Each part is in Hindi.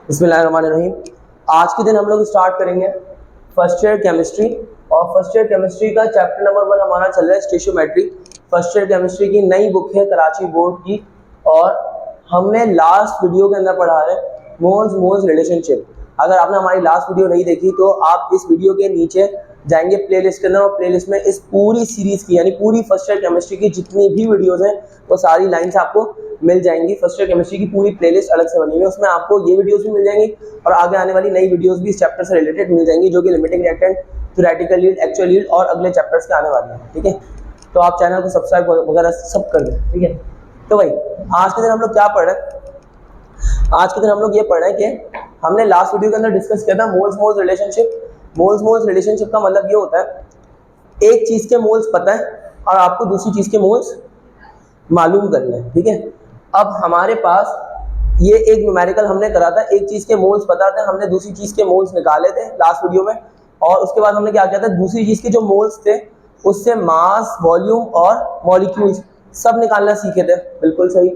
बिस्मिल्लाहिर्रहमानिर्रहीम। आज के दिन हम लोग स्टार्ट करेंगे फर्स्ट ईयर केमिस्ट्री। और फर्स्ट ईयर केमिस्ट्री का चैप्टर नंबर 1 हमारा चल रहा है स्टेशियोमेट्री। फर्स्ट ईयर केमिस्ट्री की नई बुक है कराची बोर्ड की, और हमने लास्ट वीडियो के अंदर पढ़ा है मोल्स रिलेशनशिप। अगर आपने हमारी लास्ट वीडियो नहीं देखी तो आप इस वीडियो के नीचे जाएंगे प्लेलिस्ट के अंदर, और प्लेलिस्ट में इस पूरी सीरीज की यानी पूरी फर्स्ट ईयर केमिस्ट्री की जितनी भी वीडियोस हैं वो सारी लाइंस आपको मिल जाएंगी। फर्स्ट ईयर केमिस्ट्री की पूरी प्लेलिस्ट अलग से बनी हुई है, उसमें आपको ये वीडियोस भी मिल जाएंगी और आगे आने वाली नई वीडियोस भी इस चैप्टर से रिलेटेड मिल जाएंगी, जो कि limiting reactant, theoretical yield, actual yield और अगले चैप्टर्स के आने वाले हैं। ठीक है, तो आप चैनल को सब्सक्राइब वगैरह सब कर दें। ठीक है, तो भाई आज के दिन हम लोग क्या पढ़ रहे हैं? आज के दिन हम लोग ये पढ़ रहे हैं कि हमने लास्ट वीडियो के अंदर डिस्कस किया था मोल्स रिलेशनशिप। मोल्स रिलेशनशिप का मतलब ये होता है एक चीज के मोल्स पता है और आपको दूसरी चीज के मोल्स मालूम करने हैं। ठीक है, अब हमारे पास ये एक न्यूमेरिकल हमने करा था, एक चीज के मोल्स पता थे, हमने दूसरी चीज के मोल्स निकाले थे लास्ट वीडियो में, और उसके बाद हमने क्या किया था, दूसरी चीज के जो मोल्स थे उससे मास, वॉल्यूम और मॉलिक्यूल्स सब निकालना सीखे थे। बिल्कुल सही।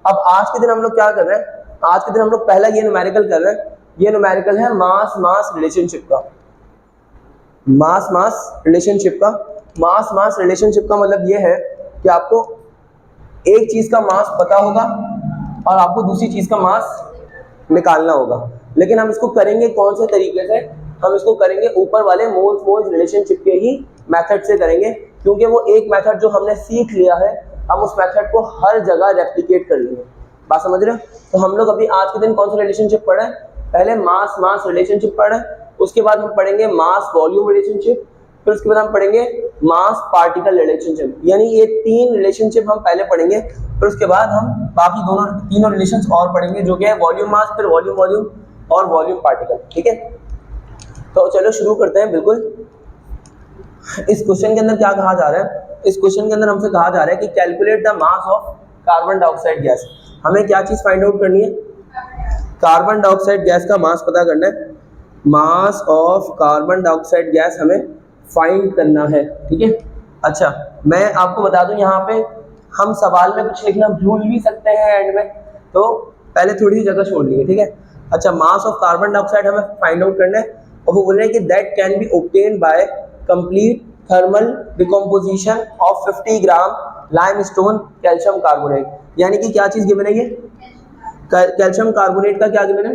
अब आज के दिन हम लोग क्या कर रहे हैं? आज के दिन हम लोग पहला ये न्यूमेरिकल कर रहे हैं। ये न्यूमेरिकल है मास रिलेशनशिप का। मास रिलेशनशिप का मतलब ये है कि आपको एक चीज का मास पता होगा और आपको दूसरी चीज का मास निकालना होगा। लेकिन हम इसको करेंगे कौन से तरीके से? हम इसको करेंगे ऊपर वाले मोल्स रिलेशनशिप के ही मेथड से करेंगे, क्योंकि वो एक मेथड जो हमने सीख लिया है हम उस मेथड को हर जगह रेप्लिकेट कर लेंगे। बात समझ रहे हो? तो हम लोग अभी आज के दिन कौन सा रिलेशनशिप पढ़े? पहले मास रिलेशनशिप पढ़े, उसके बाद हम पढ़ेंगे मास वॉल्यूम रिलेशनशिप, फिर उसके बाद हम पढ़ेंगे मास पार्टिकल रिलेशनशिप। यानी ये तीन रिलेशनशिप हम पहले पढ़ेंगे, फिर उसके बाद हम बाकी तीनों रिलेशंस और पढ़ेंगे, जो कि है वॉल्यूम मास, फिर वॉल्यूम और वॉल्यूम पार्टिकल। ठीक है, तो चलो शुरू करते हैं। बिल्कुल, इस क्वेश्चन के अंदर क्या कहा जा रहा है? इस क्वेश्चन के अंदर हमसे कहा जा रहा है कि calculate the mass of carbon dioxide gas. हमें क्या चीज फाइंड आउट करनी है? कार्बन डाइऑक्साइड गैस का मास पता करना है। Mass of carbon dioxide gas हमें फाइंड करना है। ठीक है, अच्छा मैं आपको बता दूं, यहाँ पे हम सवाल में कुछ लिखना भूल भी सकते हैं एंड में, तो पहले थोड़ी सी जगह छोड़ लीजिए। ठीक है, अच्छा मास ऑफ कार्बन डाइऑक्साइड हमें फाइंड आउट करना है, और वो बोल रहे हैं कि that can be obtain bye complete thermal decomposition of 50 gram limestone calcium carbonate. यानी कि क्या चीज गिवन है? ये कैल्शियम कार्बोनेट का क्या गिवन है?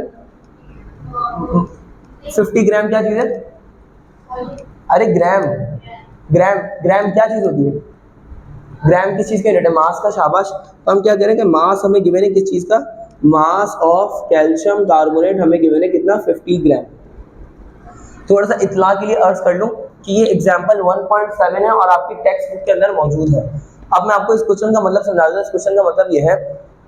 50 ग्राम क्या चीज है? अरे ग्राम क्या चीज होती है? ग्राम किस चीज का यूनिट है? मास का। शाबाश। तो हम क्या करें कि मास हमें गिवन है किस चीज का? मास ऑफ कैल्शियम कार्बोनेट हमें गिवन है कितना? 50 ग्राम। थोड़ा सा इतला के लिए अर्ज कर लूं कि ये एग्जांपल 1.7 है और आपकी टेक्स्ट बुक के अंदर मौजूद है। अब मैं आपको इस क्वेश्चन का मतलब समझा दूं। इस क्वेश्चन का मतलब ये है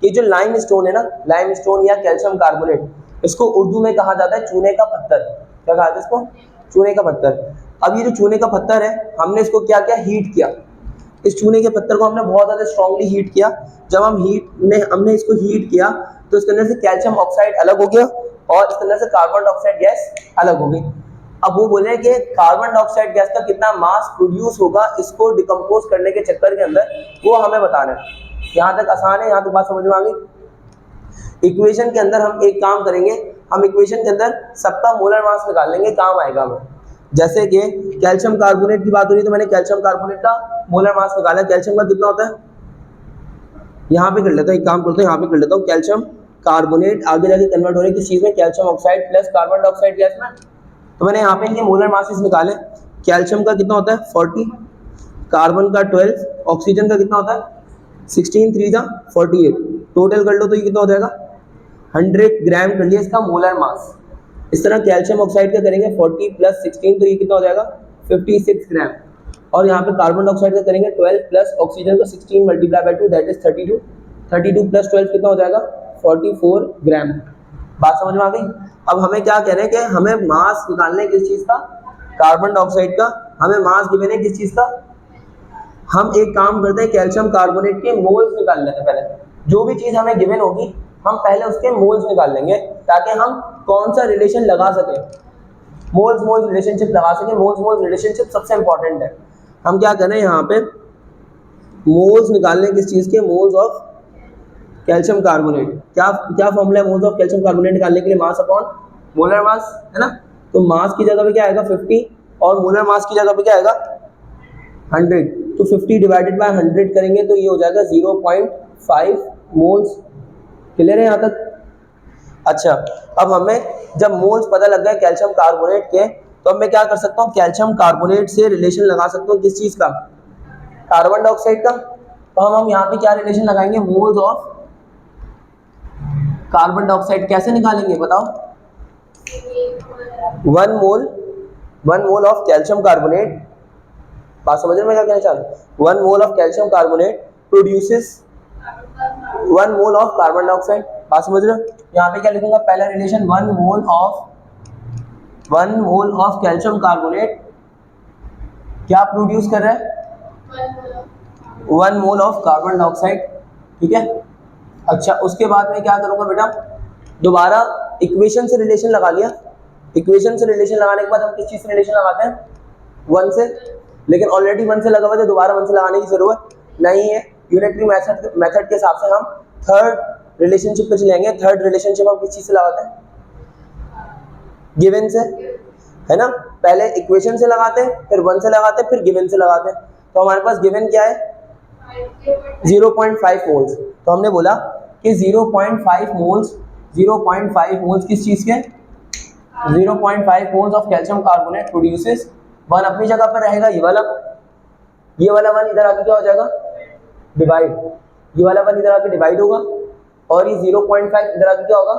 कि जो लाइमस्टोन है ना, लाइमस्टोन या कैल्शियम कार्बोनेट, इसको उर्दू में कहा जाता है चूने का पत्थर। क्या कहा जाता है इसको? चूने का पत्थर। अब ये जो चूने का पत्थर है, हमने इसको क्या किया? हीट किया। इस चूने के पत्थर को हमने बहुत ज्यादा स्ट्रांगली हीट किया। जब हमने इसको हीट किया तो इसके अंदर से कैल्शियम ऑक्साइड अलग हो गया और इसके अंदर से कार्बन डाइऑक्साइड गैस अलग हो गई। अब वो बोले कि कार्बन डाइऑक्साइड गैस का कितना मास प्रोड्यूस होगा इसको डिकम्पोज करने के चक्कर के अंदर, वो हमें बताना है। यहाँ तक आसान है? यहाँ तक बात समझ में आ गई? इक्वेशन के अंदर हम एक काम करेंगे, हम इक्वेशन के अंदर सबका मोलर मास निकाल लेंगे, काम आएगा हमें। जैसे कि कैल्शियम कार्बोनेट की बात हो रही है तो मैंने कैल्शियम कार्बोनेट का मोलर मास निकाला। कैल्शियम का कितना होता है? यहाँ पे कर लेता हूँ, एक काम करता हूँ, यहाँ पे कर लेता हूँ। कैल्शियम कार्बोनेट आगे जाके कन्वर्ट हो रही है किस चीज में? Calcium oxide plus carbon dioxide gas में। तो मैंने यहाँ पे इनके मोलर मासेस निकाले। कैल्शियम का कितना होता है? 40, कार्बन का 12, ऑक्सीजन का कितना होता है? 16, 3 जा 48। टोटल कर लो तो ये कितना हो जाएगा? 100 ग्राम कर लिया इसका मोलर मास। इस तरह कैल्शियम ऑक्साइड का करेंगे 40 प्लस 16 तो ये कितना हो जाएगा? 56 ग्राम। और यहाँ पे कार्बन डाइऑक्साइड का करेंगे 12 प्लस ऑक्सीजन का 16 multiply by 2 that is 32। 32 plus 12 कितना हो जाएगा? 44 ग्राम। बात समझ में आ गई? अब हमें क्या कह रहे हैं कि हमें मास निकालना है किस चीज का? कार्बन डाइऑक्साइड का। हमें मास गिवन है किस चीज का? हम एक काम करते हैं, कैल्शियम कार्बोनेट के मोल्स निकाल लेते हैं। पहले जो भी चीज हमें गिवन होगी हम पहले उसके मोल्स निकाल लेंगे, ताकि हम कौन सा रिलेशन लगा सके, मोल्स रिलेशनशिप लगा सके। मोल्स रिलेशनशिप सबसे इंपॉर्टेंट है। हम क्या करें यहाँ पे मोल्स निकालने किस चीज के? मोल्स ऑफ कैल्शियम कार्बोनेट, क्या क्या फॉर्मूला है मोल्स ऑफ कैल्शियम कार्बोनेट निकालने के लिए? मास अपॉन मोलर मास, है ना। तो मास की जगह पे क्या आएगा 50 और मोलर मास की जगह पे क्या आएगा 100। तो 50 डिवाइडेड बाय 100 करेंगे तो ये हो जाएगा 0.5 मोल्स। क्लियर है यहाँ तक? अच्छा, अब हमें जब मोल्स पता लग गए कैल्शियम कार्बोनेट के, तो अब मैं क्या कर सकता हूँ, कैल्शियम कार्बोनेट से रिलेशन लगा सकता हूँ किस चीज का? कार्बन डाइऑक्साइड का। तो हम यहाँ पे क्या रिलेशन लगाएंगे? Moles of carbon dioxide. कैसे निकालेंगे बताओ? 1 मोल ऑफ कैल्शियम कार्बोनेट, बात समझ रहे मैं क्या कहना चाह रहा हूँ? 1 mole of calcium carbonate produces 1 mole of carbon dioxide. बात समझ रहे हो? यहाँ पे क्या लिखूंगा? पहला relation 1 mole of calcium carbonate क्या प्रोड्यूस कर रहा है? 1 मोल ऑफ कार्बन डाइऑक्साइड। ठीक है। अच्छा, उसके बाद में क्या करूंगा बेटा? दोबारा इक्वेशन से रिलेशन लगा लिया। इक्वेशन से रिलेशन लगाने के बाद हम किस चीज से रिलेशन लगाते हैं? 1 से। लेकिन ऑलरेडी 1 से लगा हुआ है, दोबारा 1 से लगाने की जरूरत नहीं है। यूनिटरी मेथड के हिसाब से हम थर्ड रिलेशनशिप पे चलेंगे। थर्ड रिलेशनशिप हम किस चीज से लगाते हैं? गिवन से, है ना। पहले इक्वेशन से लगाते हैं, फिर 1 से लगाते हैं, फिर गिवन से लगाते हैं। तो हमारे पास गिवन क्या है? 0.5 मोल्स। तो हमने बोला कि 0.5 मोल्स किस चीज के? 0.5 moles of calcium carbonate produces 1 अपनी जगह पर रहेगा, ये वाला 1 इधर आके क्या हो जाएगा? डिवाइड। ये वाला 1 इधर आके डिवाइड होगा और ये 0.5 इधर आके क्या होगा?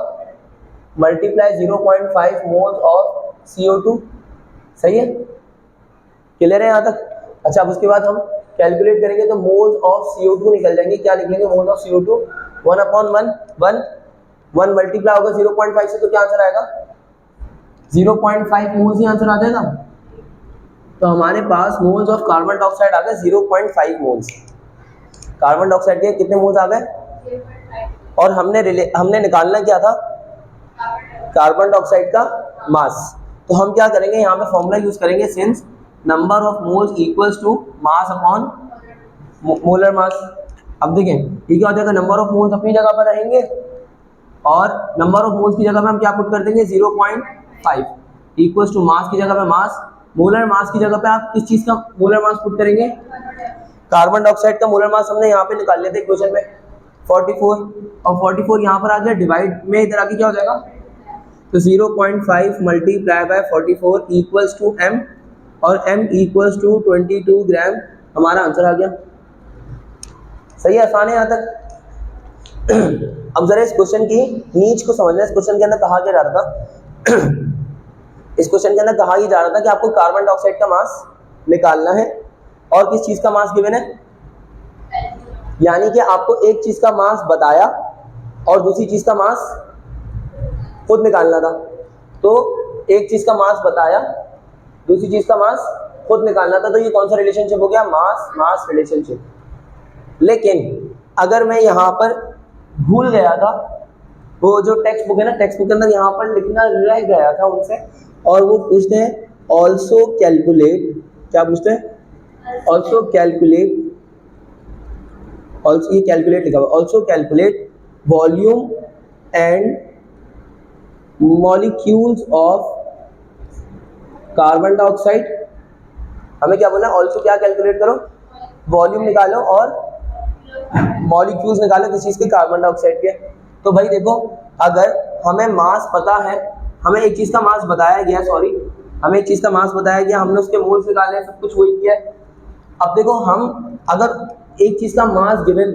Multiply 0.5 moles of CO2। सही है? क्लियर है यहाँ तक? अच्छा, अब उसके बाद हम कैलकुलेट करेंगे तो मोल्स ऑफ CO2 निकल जाएंगे। क्या निकलेंगे? मोल्स ऑफ CO2 1/1 मल्टीप्लाई होगा 0.5 से, तो क्या आंसर आएगा? 0.5 मोल्स ही आंसर आ जाएगा। तो हमारे पास मोल्स ऑफ कार्बन डाइऑक्साइड आ गए 0.5 मोल्स। कार्बन डाइऑक्साइड के कितने मोल्स आ गए? और हमने निकालना क्या था? कार्बन डाइऑक्साइड का मास। तो हम क्या करेंगे? यहाँ पे फॉर्मूला यूज करेंगे, since number of moles equals to mass upon molar mass. अब देखें ये क्या हो जाएगा? नंबर ऑफ मोल्स अपनी जगह पर रहेंगे और नंबर ऑफ मोल्स की जगह पे हम क्या पुट कर देंगे? 0.5 इक्वल्स टू मास की जगह पे मास, मोलर मास की जगह पे आप किस चीज का मोलर मास पुट करेंगे? कार्बन डाइऑक्साइड का मोलर मास हमने यहाँ पे निकाल लिया था इक्वेशन में 44, और 44 यहाँ पर आ गया, डिवाइड में इधर आके क्या हो जाएगा? तो 0.5 multiply by 44 equals to m, और m इक्वल्स टू 22 ग्राम हमारा आंसर आ गया। सही है? आसान है यहाँ तक? अब जरा इस क्वेश्चन की नीच को समझना। इस क्वेश्चन के अंदर कहा क्या जा रहा था? इस क्वेश्चन के अंदर कहा ये जा रहा था कि आपको कार्बन डाइऑक्साइड का मास निकालना है और किस चीज का मास गिवन है? यानी कि आपको एक चीज का मास बताया और दूसरी चीज का मास खुद निकालना था। तो एक चीज का मास बताया, दूसरी चीज का मास खुद निकालना था। तो ये कौन सा रिलेशनशिप हो गया? मास मास रिलेशनशिप। लेकिन अगर मैं यहाँ पर भूल गया था, वो जो टेक्स्ट बुक है ना, टेक्स्ट बुक के अंदर यहाँ पर लिखना रह गया था उनसे, और वो पूछते हैं ऑल्सो कैलकुलेट। क्या पूछते हैं? Also calculate. ऑल्सो, ये कैलकुलेट लिखा हुआ, also calculate volume and molecules of carbon dioxide. हमें क्या बोला? ऑल्सो क्या कैलकुलेट करो? वॉल्यूम निकालो और मॉलिक्यूल्स निकालो किस चीज के? कार्बन डाइऑक्साइड के। तो भाई देखो, अगर हमें मास पता है, हमें एक चीज का मास बताया गया, हमें एक चीज का मास बताया गया, हमने उसके मोल्स निकाले, सब कुछ वही किया। अब देखो, हम अगर एक चीज का मास गिवन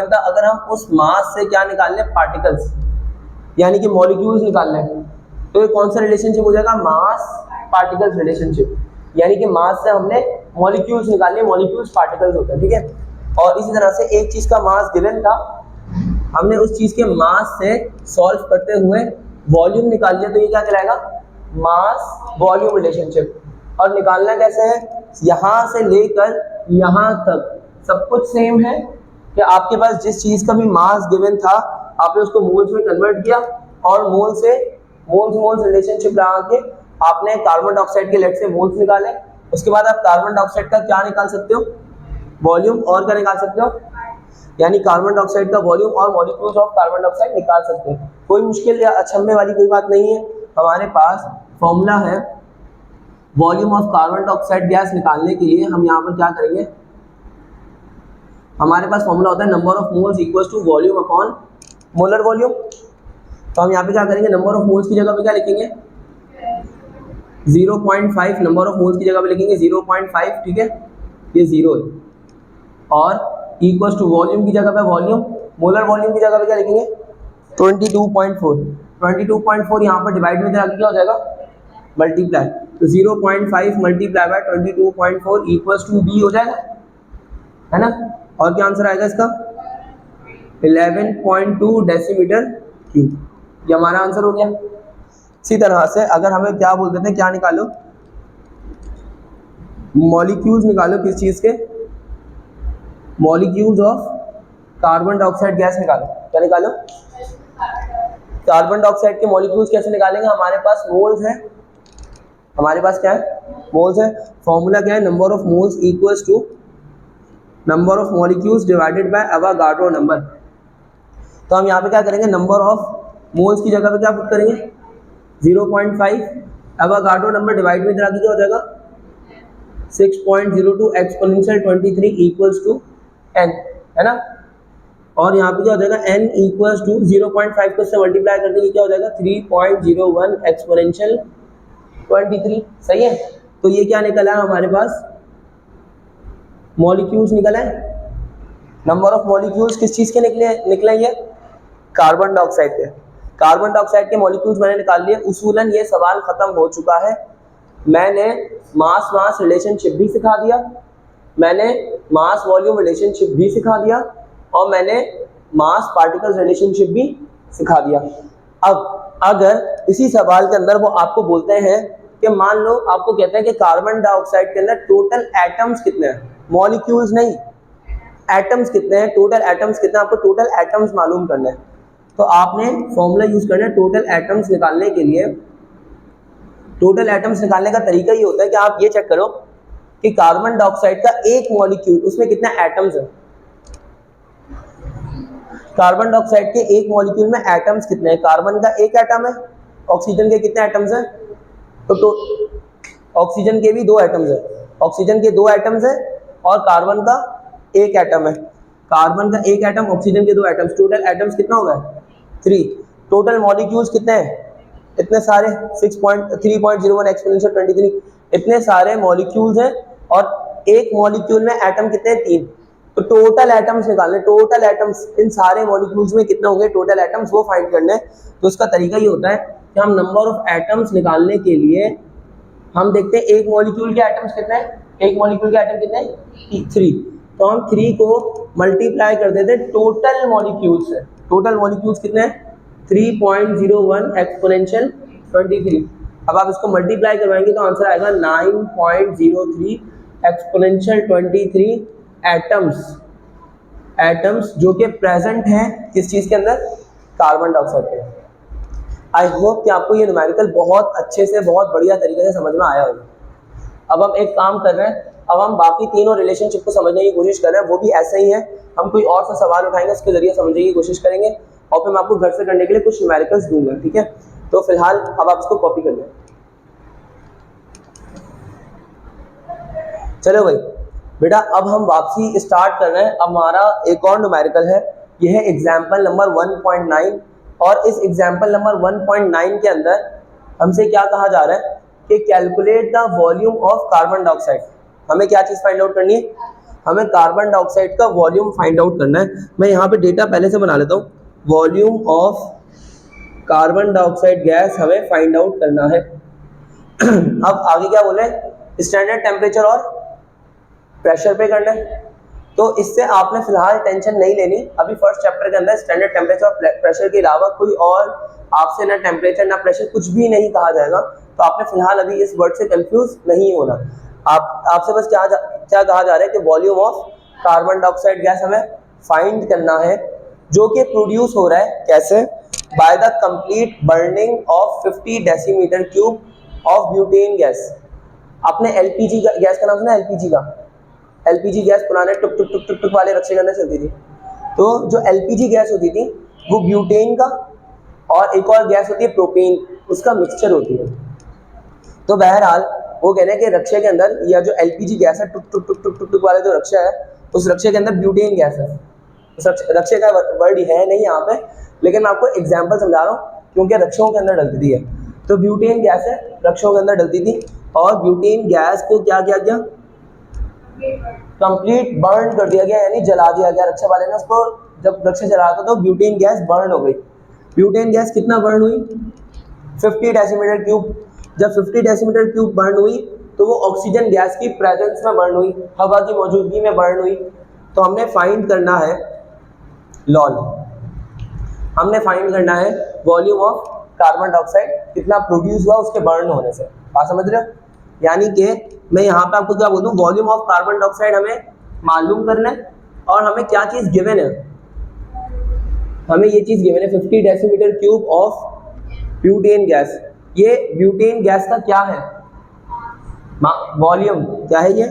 था, अगर हम उस मास से क्या निकाल लें? पार्टिकल्स, यानी कि मॉलिक्यूल्स निकाल लें, तो ये कौन सा रिलेशनशिप हो जाएगा? मास पार्टिकल्स रिलेशनशिप। यानी कि मास से हमने मॉलिक्यूल्स निकाले, मॉलिक्यूल्स पार्टिकल्स होते हैं। ठीक है। और इसी तरह से एक चीज का मास गिवन था, हमने उस चीज के मास से सॉल्व करते हुए वॉल्यूम निकाल लिया, तो ये क्या कहलाएगा? Mass volume relationship. और निकालना कैसे है? यहाँ से लेकर यहाँ तक सब कुछ सेम है कि आपके पास जिस चीज का भी मास गिवन था, आपने उसको मोल्स में कन्वर्ट किया और मोल से मोल्स रिलेशनशिप लगा के आपने कार्बन डाइऑक्साइड के लेट से मोल्स निकाले। उसके बाद आप कार्बन डाइऑक्साइड का क्या निकाल सकते हो? वॉल्यूम। और क्या निकाल सकते हो? यानी कार्बन डाइऑक्साइड का वॉल्यूम और मॉलिक्यूल्स ऑफ कार्बन डाइऑक्साइड निकाल सकते हैं। कोई मुश्किल या अचंभे वाली कोई बात नहीं है। हमारे पास फॉर्मूला है volume of carbon dioxide gas निकालने के लिए। हम यहाँ पर क्या करेंगे, हमारे पास फॉर्मूला होता है number of moles equal to volume upon molar volume. तो हम यहाँ पे क्या करेंगे, नंबर ऑफ मोल्स की जगह पे क्या लिखेंगे 0.5, नंबर ऑफ मोल्स की जगह पे लिखेंगे 0.5, ठीक है, ये 0 है। और इक्वल टू वॉल्यूम की जगह पे वॉल्यूम, मोलर वॉल्यूम की जगह पे क्या लिखेंगे 22.4। 22.4 यहाँ पर डिवाइड में क्या हो जाएगा मल्टीप्लाई, तो 0.5 multiply by 22.4 equal to B हो जाएगा, है ना। और क्या आंसर आएगा इसका 11.2 डेसीमीटर क्यूब, ये हमारा आंसर हो गया। इसी तरह से अगर हमें क्या बोलते थे, क्या निकालो, मॉलिक्यूल्स निकालो, किस चीज के, molecules of carbon dioxide gas निकालो। क्या निकालो, कार्बन डाइऑक्साइड के मॉलिक्यूल्स कैसे निकालेंगे, हमारे पास मोल्स है, हमारे पास क्या है मोल्स है। फॉर्मूला क्या है, number of moles equals to number of molecules divided by Avogadro number. तो हम यहाँ पे क्या करेंगे, नंबर ऑफ मोल्स की जगह पे क्या पुट करेंगे 0.5, एवोगाड्रो नंबर डिवाइड में क्या हो जाएगा 6.02 एक्सपोनेंशियल 23 इक्वल्स टू n, है ना। और यहाँ पे क्या हो जाएगा n इक्वल्स टू 0.5 को इससे मल्टीप्लाई कर देंगे, क्या हो जाएगा 3.01 एक्सपोनेंशियल 23, सही है। तो ये क्या निकला है हमारे पास, मॉलिक्यूल्स निकला है। नंबर ऑफ मॉलिक्यूल्स किस चीज के निकले ये कार्बन डाइऑक्साइड के। कार्बन डाइऑक्साइड के मॉलिक्यूल्स मैंने निकाल लिए। उसूलन ये सवाल खत्म हो चुका है। मैंने मास मास रिलेशनशिप भी सिखा दिया, मैंने मास वॉल्यूम रिलेशनशिप भी सिखा दिया, और मैंने मास पार्टिकल्स रिलेशनशिप भी सिखा दिया। अब अगर इसी सवाल के अंदर वो आपको बोलते हैं कि मान लो आपको कहते हैं कि कार्बन डाइऑक्साइड के अंदर टोटल एटम्स कितने हैं, मॉलिक्यूल्स नहीं, एटम्स कितने हैं, टोटल एटम्स कितने हैं, आपको टोटल एटम्स मालूम करना है। तो आपने फॉर्मूला यूज करना है टोटल एटम्स निकालने के लिए। टोटल एटम्स निकालने का तरीका ये होता है कि आप ये चेक करो कि कार्बन डाइऑक्साइड का एक मॉलिक्यूल, उसमें कितने एटम्स हैं। कार्बन डाइऑक्साइड के एक मॉलिक्यूल में एटम्स कितने हैं, कार्बन का एक एटम है, ऑक्सीजन के कितने एटम्स हैं, तो ऑक्सीजन के भी 2 एटम्स हैं, ऑक्सीजन के 2 एटम्स हैं और कार्बन का एक एटम है, कार्बन का एक एटम, ऑक्सीजन के 2 एटम्स, टोटल एटम्स कितना होगा 3। टोटल मॉलिक्यूल्स कितने हैं, इतने सारे 3.01 एक्सपोनेंशियल 23, इतने सारे मॉलिक्यूल्स हैं और एक मॉलिक्यूल में एटम कितने हैं 3। तो टोटल एटम्स निकालने, टोटल एटम्स इन सारे मॉलिक्यूल्स में कितने होंगे टोटल एटम्स, वो फाइंड करने। तो उसका तरीका ये होता है कि हम नंबर ऑफ एटम्स निकालने के लिए हम देखते हैं एक मॉलिक्यूल के एटम्स कितने हैं, एक मॉलिक्यूल के एटम कितने हैं 3, तो हम 3 को मल्टीप्लाई कर देते हैं टोटल मॉलिक्यूल्स से। टोटल मॉलिक्यूल्स कितने हैं 3.01 एक्सपोनेंशियल 23। अब आप इसको मल्टीप्लाई करवाएंगे तो आंसर आएगा 9.03 एक्सपोनेंशियल 23 एटम्स जो कि प्रेजेंट हैं किस चीज के अंदर, कार्बन डाइऑक्साइड के। आई होप कि आपको ये न्यूमेरिकल बहुत अच्छे से, बहुत बढ़िया तरीके से समझ में आया होगा। अब हम एक काम कर रहे हैं, अब हम बाकी तीनों रिलेशनशिप को समझने की कोशिश कर रहे हैं, वो भी ऐसे ही है। हम कोई और सा सवाल उठाएंगे, उसके जरिए समझने की कोशिश करेंगे और फिर मैं आपको घर से करने के लिए कुछ न्यूमेरिकल्स दूंगा, ठीक है। तो फिलहाल अब आप इसको कॉपी कर लें। चलो भाई बेटा, अब हम वापसी स्टार्ट कर रहे हैं। अब हमारा एक और न्यूमेरिकल है, यह है एग्जाम्पल नंबर 1.9। और इस एग्जाम्पल नंबर 1.9 के अंदर हमसे क्या कहा जा रहा है कि calculate the volume of carbon dioxide. हमें क्या चीज़ फाइंड आउट करनी है, हमें कार्बन डाइऑक्साइड का वॉल्यूम फाइंड आउट करना है। मैं यहाँ पे डेटा पहले से बना लेता हूँ। Volume of carbon dioxide gas हमें फाइंड आउट करना है। अब आगे क्या बोले, स्टैंडर्ड टेम्परेचर और प्रेशर पे करना है। तो इससे आपने फिलहाल टेंशन नहीं लेनी। अभी फर्स्ट चैप्टर के अंदर स्टैंडर्ड टेम्परेचर और प्रेशर के अलावा कोई और आपसे ना टेम्परेचर ना प्रेशर कुछ भी नहीं कहा जाएगा। तो आपने फिलहाल अभी इस वर्ड से कंफ्यूज नहीं होना। आपसे बस क्या कहा जा रहा है कि volume of carbon dioxide gas हमें फाइंड करना है, जो कि प्रोड्यूस हो रहा है कैसे, by the complete burning of 50 decimetre cube of butane gas. आपने एलपीजी गैस का नाम सुना, एलपीजी गैस पुराने टुक टुक टुक टुक टुक वाले रक्षे के अंदर चलती थी। तो जो एलपीजी गैस होती थी वो ब्यूटेन का और एक और गैस होती है प्रोपेन, उसका मिक्सचर होती है। तो बहरहाल वो कहने के रक्षे के अंदर या जो एलपीजी गैस है टुक टुक टुक टुक टुक टुक वाला जो रक्षा है, उस रक्षे के अंदर ब्यूटेन गैस है। उस रक्षे का वर्ड है नहीं यहाँ पे, लेकिन मैं आपको एग्जाम्पल समझा रहा हूँ क्योंकि रक्षों के अंदर डलती है। तो ब्यूटेन गैस है रक्षों के अंदर डलती थी और ब्यूटेन गैस को क्या किया गया, कंप्लीट बर्न कर दिया गया, यानी जला दिया गया। रक्षा वाले ने उसको जब रक्षा जला था तो ब्यूटेन गैस बर्न हो गई। ब्यूटेन गैस कितना बर्न हुई, 50 डेसीमीटर क्यूब। जब 50 डेसीमीटर क्यूब बर्न हुई तो वो ऑक्सीजन गैस की प्रेजेंस में बर्न हुई, हवा की मौजूदगी में बर्न हुई। तो हमने फाइंड करना है लॉल, हमने फाइंड करना है वॉल्यूम ऑफ कार्बन डाइऑक्साइड कितना प्रोड्यूस हुआ उसके बर्न होने से। बात समझ रहे हो? यानी कि मैं यहाँ पे आपको क्या बोल दूँ, वॉल्यूम ऑफ कार्बन डाइऑक्साइड हमें मालूम करना है और हमें क्या चीज़ गिवन है, हमें ये चीज़ गिवन है 50 decimetre cube of butane gas. ये ब्यूटेन गैस का क्या है, वॉल्यूम क्या है, ये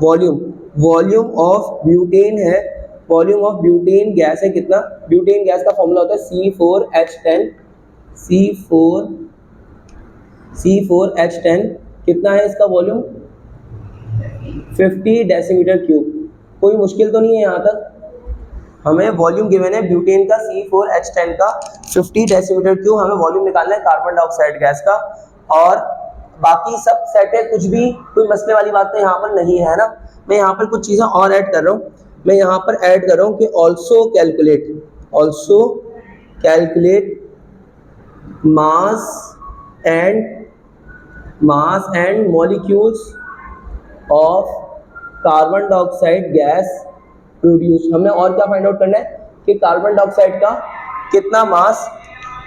वॉल्यूम ऑफ ब्यूटेन है, वॉल्यूम ऑफ ब्यूटेन गैस है कितना। ब्यूटेन गैस का फॉर्मूला होता है C4H10, C4H10 कितना है इसका वॉल्यूम, 50 डेसीमीटर क्यूब। कोई मुश्किल तो नहीं है यहाँ तक? हमें वॉल्यूम गिवन है ब्यूटेन का C4H10 का 50 डेसीमीटर क्यूब, हमें वॉल्यूम निकालना है कार्बन डाइऑक्साइड गैस का। और बाकी सब सेट है, कुछ भी कोई मसले वाली बात तो यहाँ पर नहीं है ना। मैं यहाँ पर कुछ चीज़ें और ऐड कर रहा हूँ, मैं यहाँ पर ऐड कर रहा हूँ कि also calculate mass and molecules of carbon dioxide gas produce. हमने और क्या फाइंड आउट करना है कि कार्बन डाइऑक्साइड का कितना मास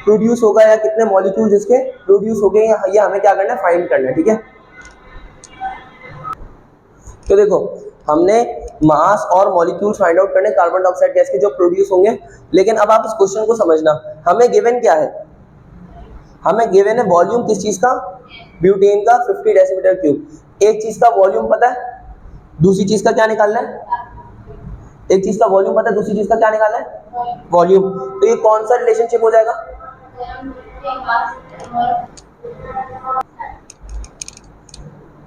प्रोड्यूस होगा या कितने मॉलिक्यूल्स इसके प्रोड्यूस हो गए, ये हमें क्या करना है, फाइंड करना है। ठीक है, तो देखो हमने मास और मॉलिक्यूल्स फाइंड आउट करने कार्बन डाइऑक्साइड गैस के जो प्रोड्यूस होंगे। लेकिन अब आप इस क्वेश्चन को समझना, हमें गिवन क्या है, हमें गिवन है वॉल्यूम किस चीज का, ब्यूटेन का 50 डेसीमीटर क्यूब। एक चीज का वॉल्यूम पता है, दूसरी चीज का क्या निकालना है, एक चीज का वॉल्यूम पता है, दूसरी चीज का क्या निकालना है, वॉल्यूम। तो ये कौन सा रिलेशनशिप हो जाएगा,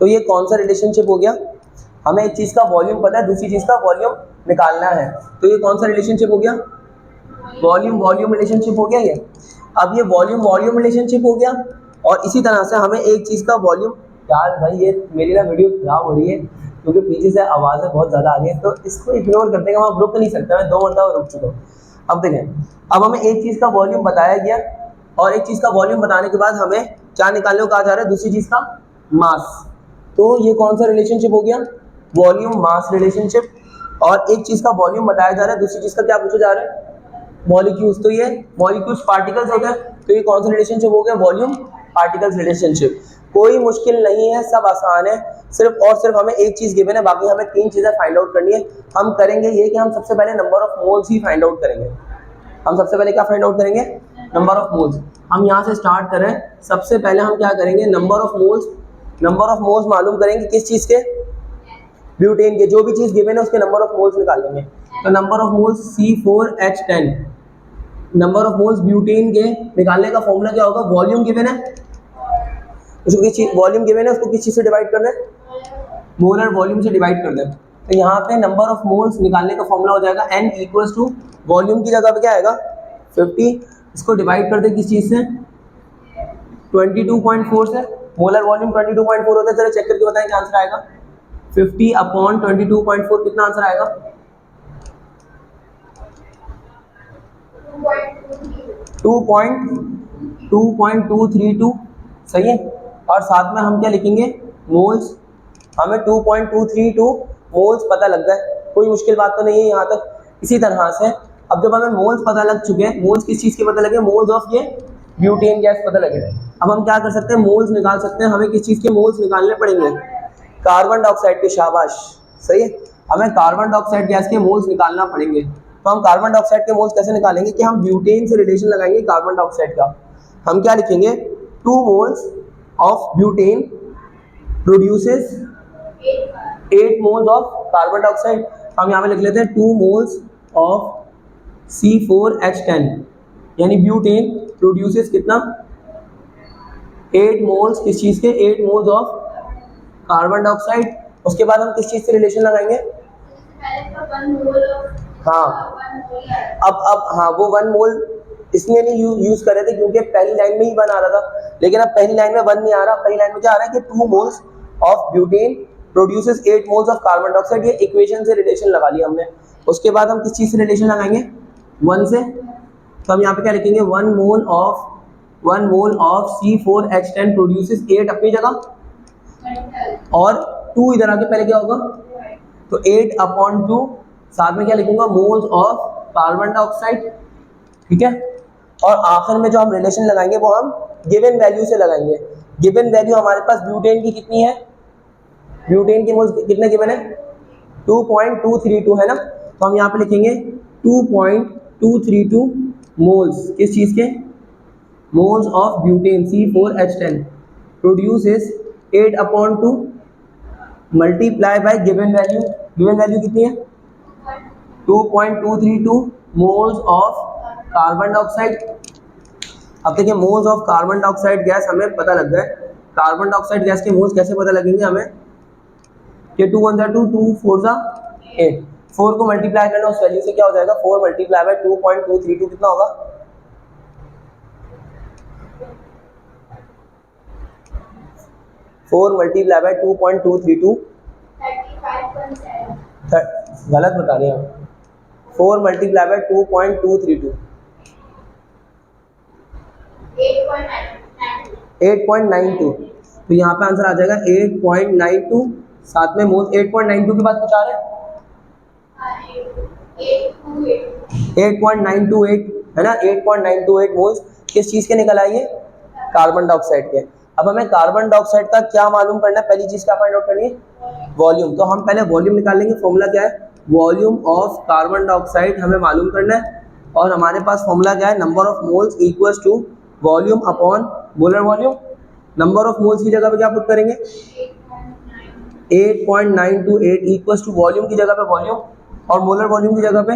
तो ये कौन सा रिलेशनशिप हो गया, हमें एक चीज का वॉल्यूम पता है, दूसरी चीज का वॉल्यूम निकालना है। तो ये कौन सा रिलेशनशिप हो गया, वॉल्यूम रिलेशनशिप हो गया ये। अब ये वॉल्यूम रिलेशनशिप हो गया और इसी तरह से हमें एक चीज का वॉल्यूम, यार भाई ये मेरी ना वीडियो खराब हो रही है क्योंकि पीछे से आवाज़ें बहुत ज़्यादा आ रही है, तो इसको इग्नोर करते हैं, हम रुक नहीं सकते, मैं 2 मरतबा रुक चुका हूँ। अब देखें, अब हमें एक चीज़ का वॉल्यूम बताया गया और एक चीज़ का वॉल्यूम बताने के बाद हमें क्या निकालने को कहा जा रहा है, दूसरी चीज़ का मास। तो ये कौन सा रिलेशनशिप हो गया, वॉल्यूम मास रिलेशनशिप। और एक चीज़ का वॉल्यूम बताया जा रहा है, दूसरी चीज़ का क्या पूछा जा रहा है, मॉलिक्यूल्स। तो ये मॉलिक्यूल्स पार्टिकल्स होते हैं, तो ये कौन सा रिलेशनशिप हो गया, वॉल्यूम पार्टिकल्स रिलेशनशिप। कोई मुश्किल नहीं है, सब आसान है, सिर्फ और सिर्फ हमें एक चीज़ गिवन है, बाकी हमें 3 चीज़ें फाइंड आउट करनी है। हम करेंगे ये कि हम सबसे पहले number of moles he find out करेंगे। हम सबसे पहले क्या फाइंड आउट करेंगे, नंबर ऑफ मोल्स। हम यहाँ से स्टार्ट करें, सबसे पहले हम क्या करेंगे, नंबर ऑफ मोल्स मालूम करेंगे किस चीज़ के, ब्यूटेन के। जो भी चीज़ गिवन है उसके नंबर ऑफ मोल्स निकाल लेंगे। तो number of moles C4H10, number of moles butane के निकालने का फॉर्मूला क्या होगा, वॉल्यूम गिवन है, उसको किस चीज, वॉल्यूम गिवन है, उसको किस चीज से डिवाइड कर दें, मोलर वॉल्यूम से डिवाइड कर दें। तो यहाँ पे नंबर ऑफ मोल्स निकालने का फॉर्मूला हो जाएगा N इक्वल्स टू वॉल्यूम की जगह पे क्या आएगा 50, इसको डिवाइड कर दें किस चीज से, 22.4 से। मोलर वॉल्यूम 22.4 होता है, जरा चेक करके बताएं क्या आंसर आएगा, 50/22.4 कितना आंसर आएगा, 2.232 सही है। और साथ में हम क्या लिखेंगे, मोल्स। हमें 2.232 मोल्स पता लग गए, कोई मुश्किल बात तो नहीं है यहाँ तक। इसी तरह से अब जब हमें मोल्स पता लग चुके हैं, मोल्स किस चीज़ के पता लगे, मोल्स ऑफ ये ब्यूटेन गैस पता लगे। अब हम क्या कर सकते हैं, मोल्स निकाल सकते हैं। हमें किस चीज़ के मोल्स निकालने पड़ेंगे, कार्बन डाइऑक्साइड के। शाबाश, सही है, हमें कार्बन डाइऑक्साइड गैस के मोल्स निकालना पड़ेंगे। तो हम कार्बन डाइऑक्साइड के मोल्स कैसे निकालेंगे कि हम ब्यूटेन से रिलेशन लगाएंगे कार्बन डाइऑक्साइड का। हम क्या लिखेंगे, 2 moles of butane produces 8 moles of carbon dioxide. हम यहाँ पे लिख लेते हैं 2 मोल्स ऑफ C4H10, यानी ब्यूटेन प्रोड्यूसेस कितना 8 मोल्स किस चीज़ के 8 मोल्स ऑफ कार्बन डाइऑक्साइड। उसके बाद हम किस चीज़ से रिलेशन लगाएंगे? हाँ अब हाँ वो 1 मोल इसलिए नहीं यूज कर रहे थे क्योंकि पहली लाइन में ही 1 आ रहा था, लेकिन अब पहली लाइन में 1 नहीं आ रहा, पहली लाइन में क्या आ रहा है कि 2 moles of butane produces 8 moles of carbon dioxide. ये इक्वेशन से रिलेशन लगा लिया हमने। उसके बाद हम किस चीज़ से रिलेशन लगाएंगे? 1 से। तो हम यहाँ पे क्या लिखेंगे 1 मोल ऑफ C4H10 प्रोड्यूसेस 8 अपनी जगह, और 2 इधर आके पहले क्या होगा तो 8/2, साथ में क्या लिखूंगा मोल्स ऑफ कार्बन डाइऑक्साइड, ठीक है। और आखिर में जो हम रिलेशन लगाएंगे वो हम गिवन वैल्यू से लगाएंगे। गिवन वैल्यू हमारे पास ब्यूटेन की कितनी है? ब्यूटेन की मोल्स कितने गिवन है? 2.232 है ना। तो हम यहाँ पे लिखेंगे 2.232 मोल्स किस चीज़ के? Moles of butane C4H10 produces 8/2 multiply by given value. Given value कितनी है? 2.232 मोल्स ऑफ कार्बन डाइऑक्साइड। अब देखिए moles of carbon dioxide gas हमें पता लग गया। कार्बन डाइऑक्साइड गैस के मोल्स कैसे पता लगेंगे हमें? कि 2 1 2 2 4 8, 4 को मल्टीप्लाई करना उस वैल्यू से क्या हो जाएगा 4 मल्टीप्लाई बाय 2.232 कितना होगा? 4 मल्टीप्लाई बाय 2.232 गलत बता रहे हैं। 4 मल्टीप्लाई बाय 2.232 8.92। तो यहाँ पे आंसर आ जाएगा 8.92, साथ में मोल्स 8.92 के बाद कुछ आ रहा है 8.928 है ना। 8.928 मोल्स किस चीज़ के निकल आई है? कार्बन डाइऑक्साइड के। अब हमें कार्बन डाइऑक्साइड का क्या मालूम करना है? पहली चीज़ क्या फाइंड आउट करनी है? वॉल्यूम। तो हम पहले वॉल्यूम निकाल लेंगे। फॉर्मूला क्या है? वॉल्यूम ऑफ कार्बन डाइऑक्साइड हमें मालूम करना है। और हमारे पास फॉर्मूला क्या है? Number of moles equals to volume upon molar volume. Number of moles की जगह पे क्या पुट करेंगे? 8.928 इक्वल्स टू वॉल्यूम की जगह पे वॉल्यूम, और मोलर वॉल्यूम की जगह पे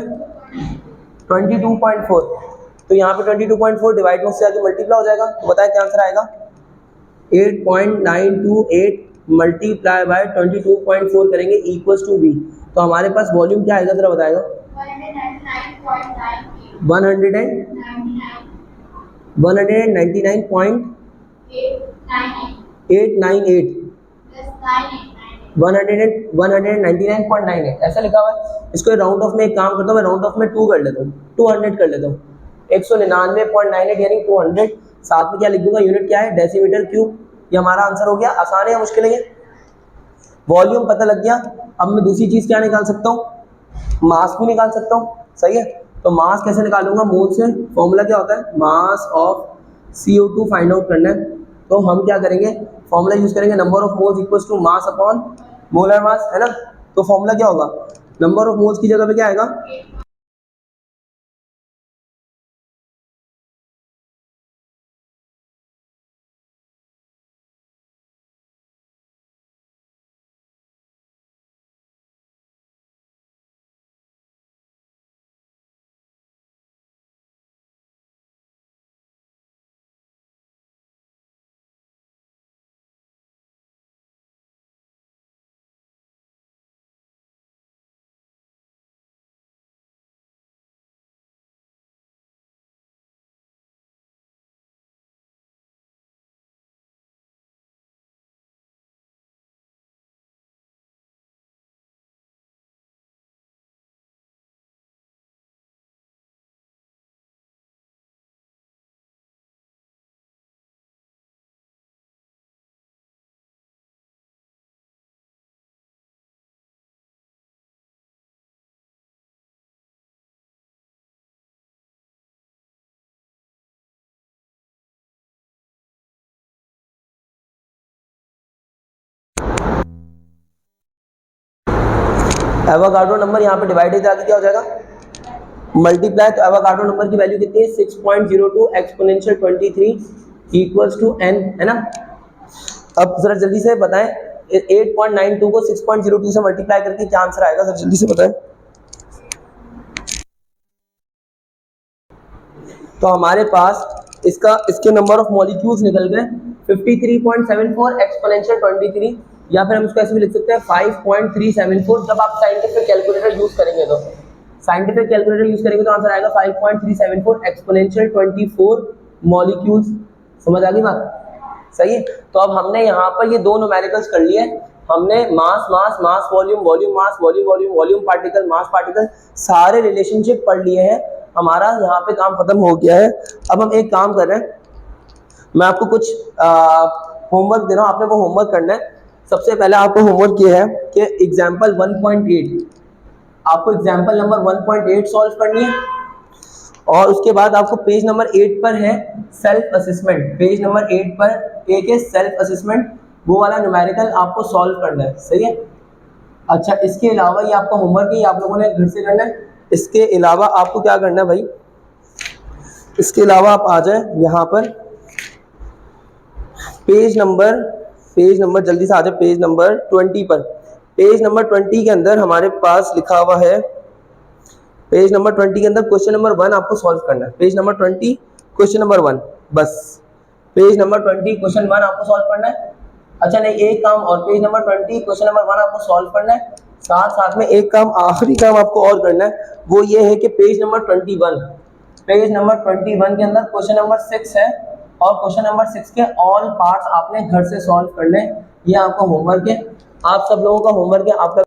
22.4। तो यहाँ पे 22.4 डिवाइड में उससे आगे मल्टीप्लाई हो जाएगा। तो बताएं क्या आंसर आएगा? 8.928 मल्टीप्लाई बाय 22.4 करेंगे इक्वल्स टू V। तो हमारे पास वॉल्यूम क्या आएगा जरा बताएगा? 199.898 ऐसा लिखा हुआ है। इसको राउंड ऑफ में एक काम करता हूँ, मैं राउंड ऑफ में 2 कर लेता हूँ, 200 कर लेता हूँ। 199.98 यानी 200, साथ में क्या लिख दूंगा? यूनिट क्या है? Decimetre cube. ये हमारा आंसर हो गया। आसान है या मुश्किल है? वॉल्यूम पता लग गया। अब मैं दूसरी चीज़ क्या निकाल सकता हूँ? मास भी निकाल सकता हूँ, सही है। तो मास कैसे निकालूंगा? मोल से। फॉर्मूला क्या होता है? Mass of CO2 find out करना है। तो हम क्या करेंगे? फॉर्मूला यूज करेंगे number of moles equals to mass upon molar mass, है ना। तो फॉर्मूला क्या होगा? नंबर ऑफ मोल्स की जगह पे क्या आएगा? एवोगाड्रो नंबर यहाँ पे डिवाइडेड आगे क्या हो जाएगा? मल्टीप्लाई। तो एवोगाड्रो नंबर की वैल्यू कितनी है? 6.02 एक्सपोनेंशियल 23 इक्वल्स टू n, है ना। अब जरा जल्दी से बताएं 8.92 को 6.02 से मल्टीप्लाई करके क्या आंसर आएगा? जरा जल्दी से बताएं। तो हमारे पास इसके नंबर ऑफ मॉलिक्यूल्स निकल गए 53.74 एक्सपोनेंशियल 23, या फिर हम इसको ऐसे भी लिख सकते हैं 5.374। जब आप साइंटिफिक कैलकुलेटर यूज करेंगे तो आंसर आएगा 5.374 एक्सपोनेंशियल 24 मॉलिक्यूल्स। समझ आ गई बात? सही है। तो अब हमने यहाँ पर ये दो न्यूमेरिकल्स कर लिए। हमने mass mass mass volume volume mass volume volume volume particle mass particle सारे रिलेशनशिप पढ़ लिए हैं। हमारा यहाँ पे काम खत्म हो गया है। अब हम एक काम कर रहे हैं, मैं आपको कुछ होमवर्क दे रहा हूँ, आपने वो होमवर्क करना है। सबसे पहले आपको होमवर्क ये है कि एग्जाम्पल 1.8, आपको एग्जाम्पल नंबर 1.8 सॉल्व करनी है, और उसके बाद आपको पेज नंबर 8 पर है सेल्फ असेसमेंट। पेज नंबर 8 पर एक है सेल्फ असेसमेंट, वो वाला न्यूमेरिकल आपको सॉल्व करना है। सही है। अच्छा, इसके अलावा ये आपका होमवर्क है, ये आप लोगों ने घर से करना है। इसके अलावा आपको क्या करना है भाई, इसके अलावा आप आ जाए यहाँ पर पेज नंबर जल्दी से आ जाए पेज नंबर 20 पर। पेज नंबर 20 के अंदर हमारे पास लिखा हुआ है, पेज नंबर 20 के अंदर क्वेश्चन नंबर 1 आपको सॉल्व करना है। पेज नंबर 20 क्वेश्चन नंबर 1, बस पेज नंबर 20 क्वेश्चन 1 आपको सॉल्व करना है। अच्छा नहीं, एक काम और, पेज नंबर 20 क्वेश्चन नंबर 1 आपको सॉल्व करना है, साथ साथ में एक काम, आखिरी काम आपको और करना है, वो ये है कि पेज नंबर 21 के अंदर क्वेश्चन नंबर 6 है, और क्वेश्चन नंबर 6 के ऑल पार्ट्स आपने घर से सॉल्व करने। ये आपका होमवर्क है, आप सब लोगों का होमवर्क है। आपका